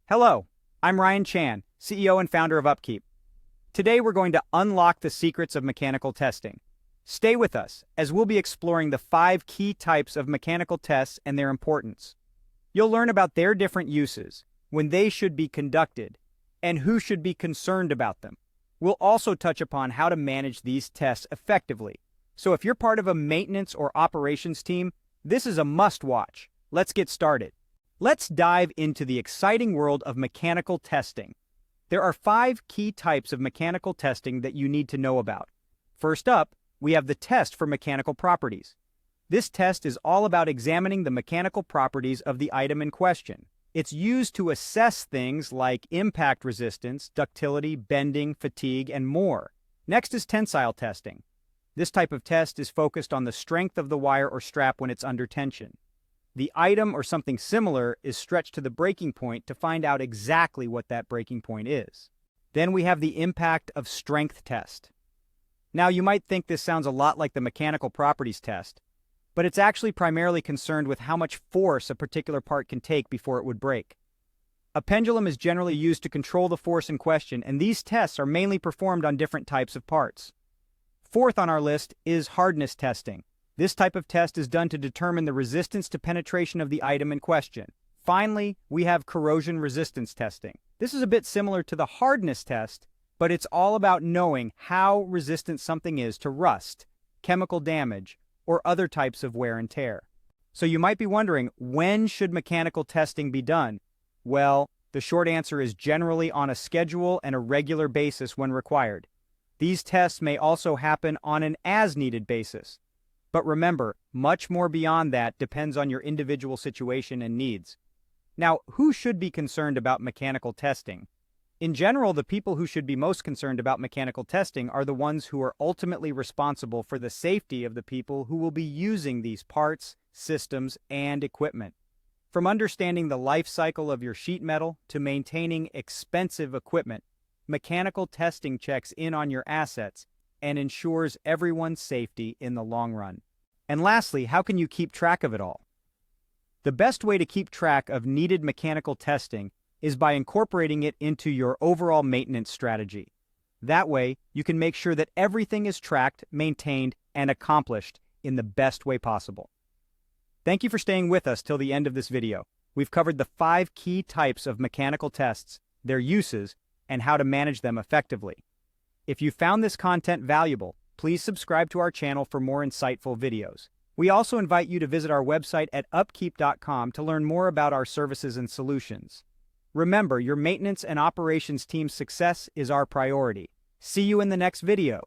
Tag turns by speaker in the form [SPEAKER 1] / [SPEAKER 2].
[SPEAKER 1] Hello, I'm Ryan Chan, CEO and founder of UpKeep. Today we're going to unlock the secrets of mechanical testing. Stay with us, as we'll be exploring the 5 key types of mechanical tests and their importance. You'll learn about their different uses, when they should be conducted, and who should be concerned about them. We'll also touch upon how to manage these tests effectively. So if you're part of a maintenance or operations team, this is a must-watch. Let's get started. Let's dive into the exciting world of mechanical testing. There are 5 key types of mechanical testing that you need to know about. First up, we have the test for mechanical properties. This test is all about examining the mechanical properties of the item in question. It's used to assess things like impact resistance, ductility, bending, fatigue, and more. Next is tensile testing. This type of test is focused on the strength of the wire or strap when it's under tension. The item or something similar is stretched to the breaking point to find out exactly what that breaking point is. Then we have the impact of strength test. Now you might think this sounds a lot like the mechanical properties test, but it's actually primarily concerned with how much force a particular part can take before it would break. A pendulum is generally used to control the force in question, and these tests are mainly performed on different types of parts. Fourth on our list is hardness testing. This type of test is done to determine the resistance to penetration of the item in question. Finally, we have corrosion resistance testing. This is a bit similar to the hardness test, but it's all about knowing how resistant something is to rust, chemical damage, or other types of wear and tear. So you might be wondering, when should mechanical testing be done? Well, the short answer is generally on a schedule and a regular basis when required. These tests may also happen on an as-needed basis. But remember, much more beyond that depends on your individual situation and needs. Now, who should be concerned about mechanical testing? In general, the people who should be most concerned about mechanical testing are the ones who are ultimately responsible for the safety of the people who will be using these parts, systems, and equipment. From understanding the life cycle of your sheet metal to maintaining expensive equipment, mechanical testing checks in on your assets and ensures everyone's safety in the long run. And lastly, how can you keep track of it all? The best way to keep track of needed mechanical testing is by incorporating it into your overall maintenance strategy. That way, you can make sure that everything is tracked, maintained, and accomplished in the best way possible. Thank you for staying with us till the end of this video. We've covered the 5 key types of mechanical tests, their uses, and how to manage them effectively. If you found this content valuable, please subscribe to our channel for more insightful videos. We also invite you to visit our website at upkeep.com to learn more about our services and solutions. Remember, your maintenance and operations team's success is our priority. See you in the next video.